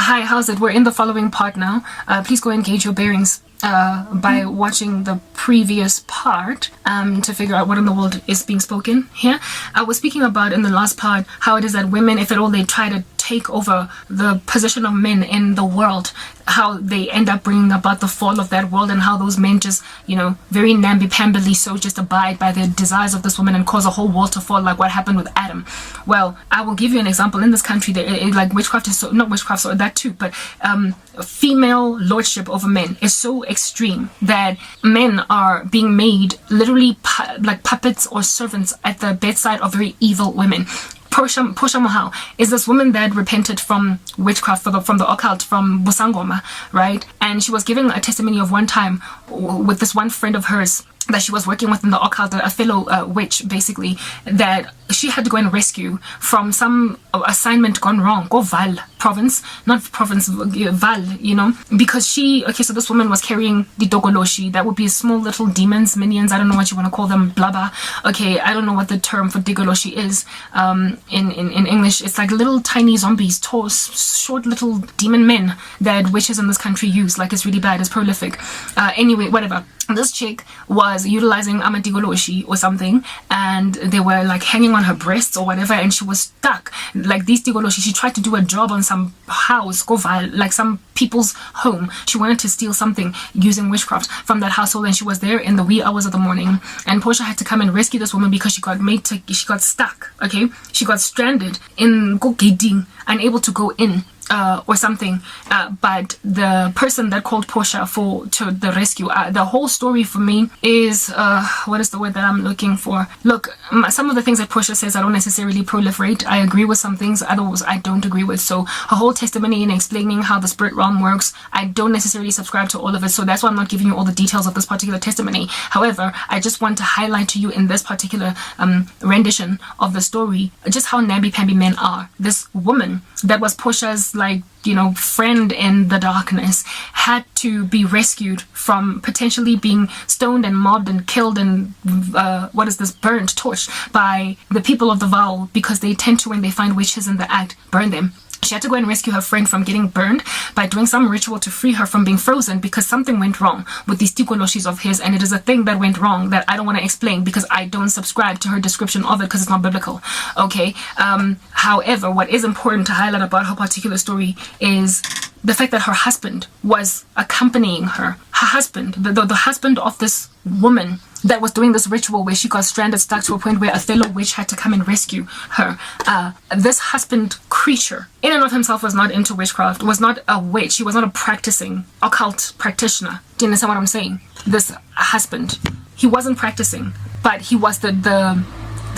Hi, how's it? We're in the following part now. Please go engage your bearings by watching the previous part to figure out what in the world is being spoken here. I was speaking about in the last part how it is that women, if at all they try to take over the position of men in the world, how they end up bringing about the fall of that world, and how those men just, very namby-pambily so just abide by the desires of this woman and cause a whole world to fall, like what happened with Adam. Well, I will give you an example. In this country, like witchcraft is so, not witchcraft, so that too, but female lordship over men is so extreme that men are being made literally like puppets or servants at the bedside of very evil women. Portia Mohau is this woman that repented from witchcraft, from the occult, from Busangoma, right? And she was giving a testimony of one time with this one friend of hers that she was working with in the occult, a fellow witch, basically, that she had to go and rescue from some assignment gone wrong. Go Val province, not province, Val, because so this woman was carrying the Dogoloshi. That would be small little demons, minions, I don't know what you want to call them, blabba. Okay, I don't know what the term for Digoloshi is in English. It's like little tiny zombies, tall, short little demon men that witches in this country use. Like, it's really bad, it's prolific. Anyway, whatever. This chick was utilizing Amadigoloshi or something, and they were like hanging on her breasts or whatever, and she was stuck. Like these Digoloshi, she tried to do a job on some house, like some people's home. She wanted to steal something using witchcraft from that household, and she was there in the wee hours of the morning. And Portia had to come and rescue this woman because she got stuck. Okay, she got stranded in Gogeding, unable to go in. Or something, but the person that called Portia to the rescue, the whole story for me is what is the word that I'm looking for? Look, some of the things that Portia says I don't necessarily proliferate. I agree with some things, others I don't agree with. So her whole testimony in explaining how the spirit realm works, I don't necessarily subscribe to all of it. So that's why I'm not giving you all the details of this particular testimony. However, I just want to highlight to you in this particular rendition of the story just how namby-pamby men are. This woman that was Portia's friend in the darkness had to be rescued from potentially being stoned and mobbed and killed and burnt, torched by the people of the Vowel, because they tend to, when they find witches in the act, burn them. She had to go and rescue her friend from getting burned by doing some ritual to free her from being frozen, because something went wrong with these tikoloshis of his, and it is a thing that went wrong that I don't want to explain because I don't subscribe to her description of it because it's not biblical. Okay. However, what is important to highlight about her particular story is the fact that her husband was accompanying her. Her husband, the husband of this woman that was doing this ritual where she got stranded, stuck to a point where a fellow witch had to come and rescue her. This husband creature, in and of himself, was not into witchcraft, was not a witch. He was not a practicing occult practitioner. Do you understand what I'm saying? This husband, he wasn't practicing, but he was the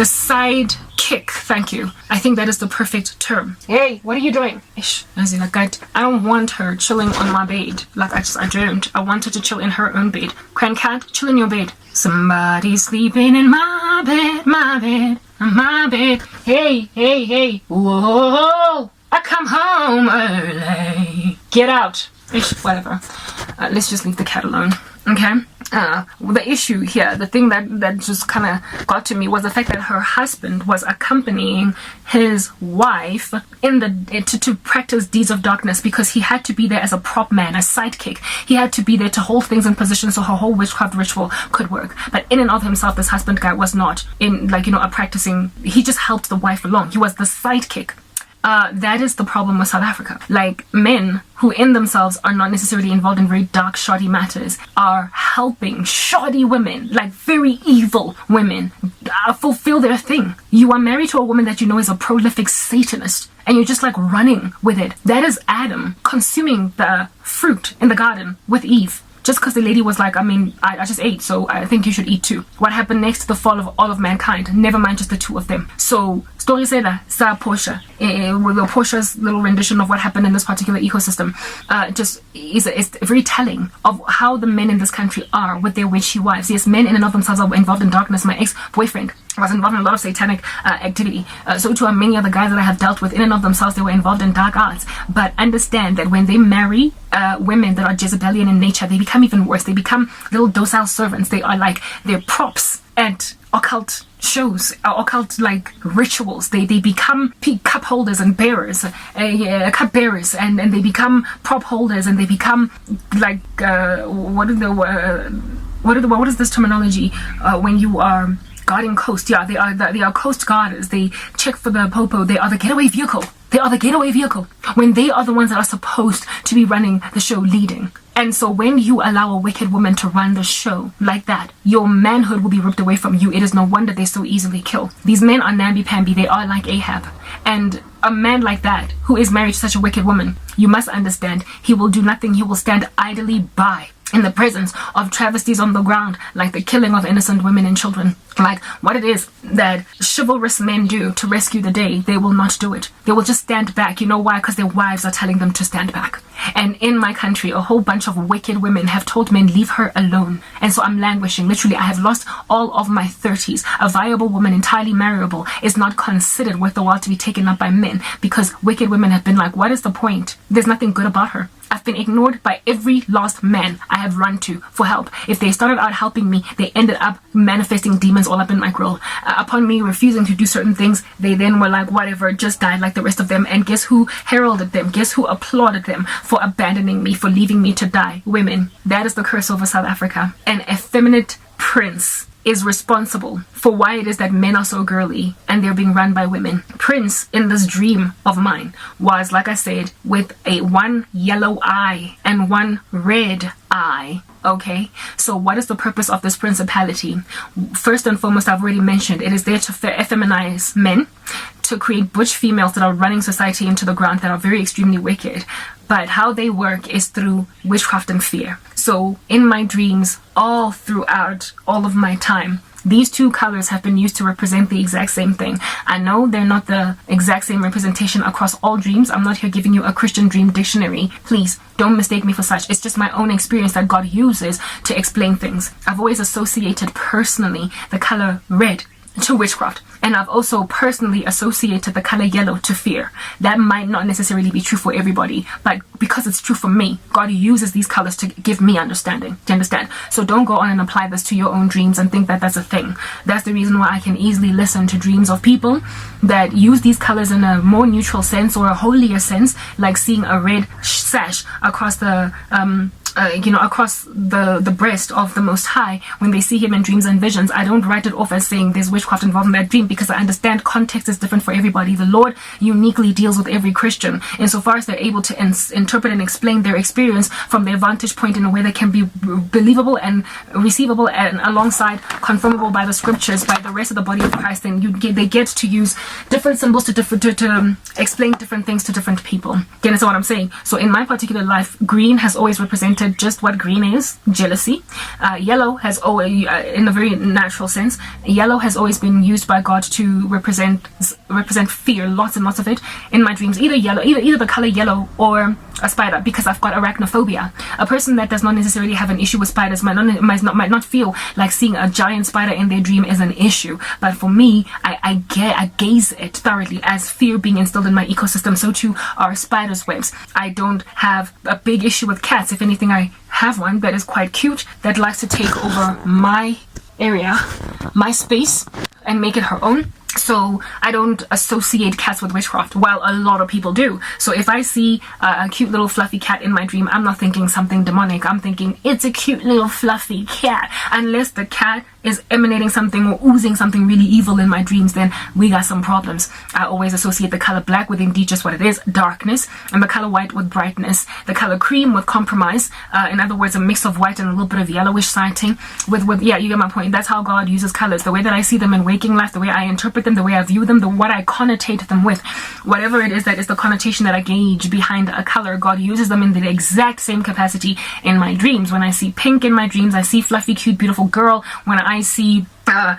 side kick. Thank you. I think that is the perfect term. Hey, what are you doing? Ish. I don't want her chilling on my bed. I don't. I want her to chill in her own bed. Cran cat, chill in your bed. Somebody's sleeping in my bed, my bed, my bed. Hey. Whoa, I come home early. Get out. Ish, whatever. Let's just leave the cat alone. Okay. The issue here, the thing that just kind of got to me, was the fact that her husband was accompanying his wife to practice deeds of darkness, because he had to be there as a prop man, a sidekick. He had to be there to hold things in position so her whole witchcraft ritual could work. But in and of himself, this husband guy was not a practicing. He just helped the wife along. He was the sidekick. That is the problem with South Africa. Like, men who in themselves are not necessarily involved in very dark, shoddy matters are helping shoddy women, like very evil women, fulfill their thing. You are married to a woman that you know is a prolific Satanist, and you're just like running with it. That is Adam consuming the fruit in the garden with Eve. Just because the lady was like, I just ate, so I think you should eat too. What happened next to the fall of all of mankind? Never mind just the two of them. So, story said sa Portia, with Portia's little rendition of what happened in this particular ecosystem, just is very telling of how the men in this country are with their witchy wives. Yes, men in and of themselves are involved in darkness. My ex-boyfriend was involved in a lot of satanic activity. So too are many other guys that I have dealt with. In and of themselves, they were involved in dark arts. But understand that when they marry women that are Jezebelian in nature, they become even worse. They become little docile servants. They are like, they're props at occult shows, occult like rituals. They become cup holders and bearers, cup bearers, and they become prop holders, and they become like what is this terminology when you are guarding coast? Yeah, they are coast guarders. They check for the popo. They are the getaway vehicle. When they are the ones that are supposed to be running the show, leading. And so when you allow a wicked woman to run the show like that, your manhood will be ripped away from you. It is no wonder they so easily kill. These men are namby-pamby. They are like Ahab. And a man like that, who is married to such a wicked woman, you must understand, he will do nothing. He will stand idly by in the presence of travesties on the ground, like the killing of innocent women and children. Like what it is that chivalrous men do to rescue the day, they will not do it. They will just stand back. You know why? Because their wives are telling them to stand back. And in my country, a whole bunch of wicked women have told men, leave her alone. And so I'm languishing. Literally, I have lost all of my 30s. A viable woman, entirely marriable, is not considered worth the while to be taken up by men, because wicked women have been like, what is the point? There's nothing good about her. I've been ignored by every lost man I have run to for help. If they started out helping me, they ended up manifesting demons all up in my grill. Upon me refusing to do certain things, they then were like, whatever, just died like the rest of them. And guess who heralded them? Guess who applauded them for abandoning me, for leaving me to die? Women. That is the curse over South Africa. An effeminate prince is responsible for why it is that men are so girly and they're being run by women. Prince, in this dream of mine, was, like I said, with one yellow eye and one red eye. Okay, so what is the purpose of this principality? First and foremost, I've already mentioned, it is there to effeminize men, to create butch females that are running society into the ground, that are very extremely wicked. But how they work is through witchcraft and fear. So in my dreams, all throughout all of my time, these two colors have been used to represent the exact same thing. I know they're not the exact same representation across all dreams. I'm not here giving you a Christian dream dictionary. Please don't mistake me for such. It's just my own experience that God uses to explain things. I've always associated personally the color red to witchcraft, and I've also personally associated the color yellow to fear. That might not necessarily be true for everybody, but because it's true for me, God uses these colors to give me understanding. Do you understand? So don't go on and apply this to your own dreams and think that that's a thing. That's the reason why I can easily listen to dreams of people that use these colors in a more neutral sense or a holier sense, like seeing a red sash across the across the breast of the Most High when they see him in dreams and visions. I don't write it off as saying there's witchcraft involved in that dream, because I understand context is different for everybody. The Lord uniquely deals with every Christian insofar as they're able to interpret and explain their experience from their vantage point in a way that can be believable and receivable and alongside confirmable by the scriptures, by the rest of the body of Christ. Then they get to use different symbols to explain different things to different people. Do you understand what I'm saying? So in my particular life, green has always represented just what green is, jealousy. Yellow has always, in a very natural sense, yellow has always been used by God to represent fear, lots and lots of it in my dreams. Either the color yellow or a spider, because I've got arachnophobia. A person that does not necessarily have an issue with spiders might not feel like seeing a giant spider in their dream is an issue, but for me, I gaze it thoroughly as fear being instilled in my ecosystem. So too are spiders' webs. I don't have a big issue with cats. If anything, I have one that is quite cute, that likes to take over my area, my space, and make it her own. So I don't associate cats with witchcraft, while a lot of people do. So if I see a cute little fluffy cat in my dream, I'm not thinking something demonic. I'm thinking it's a cute little fluffy cat. Unless the cat is emanating something or oozing something really evil in my dreams, then we got some problems. I always associate the color black with indeed just what it is, darkness, and the color white with brightness, the color cream with compromise. In other words, a mix of white and a little bit of yellowish sighting with yeah, you get my point. That's how God uses colors. The way that I see them in waking life, the way I interpret them, the way I view them, what I connotate them with, whatever it is that is the connotation that I gauge behind a color, God uses them in the exact same capacity in my dreams. When I see pink in my dreams, I see fluffy, cute, beautiful girl. When I see a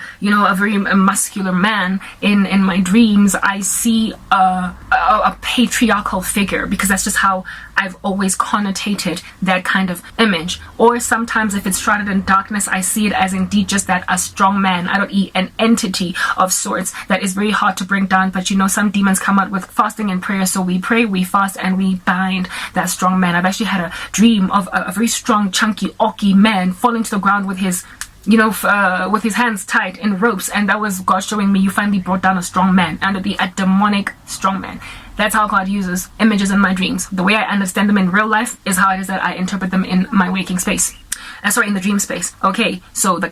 very muscular man in my dreams, I see a patriarchal figure, because that's just how I've always connotated that kind of image. Or sometimes if it's shrouded in darkness, I see it as indeed just that, a strong man, an entity of sorts that is very hard to bring down. But some demons come out with fasting and prayer, so we pray, we fast, and we bind that strong man. I've actually had a dream of a very strong, chunky, orky man falling to the ground with his with his hands tied in ropes, and that was God showing me you finally brought down a strong man, and a demonic strong man. That's how God uses images in my dreams. The way I understand them in real life is how it is that I interpret them in my waking space. In the dream space. Okay, so the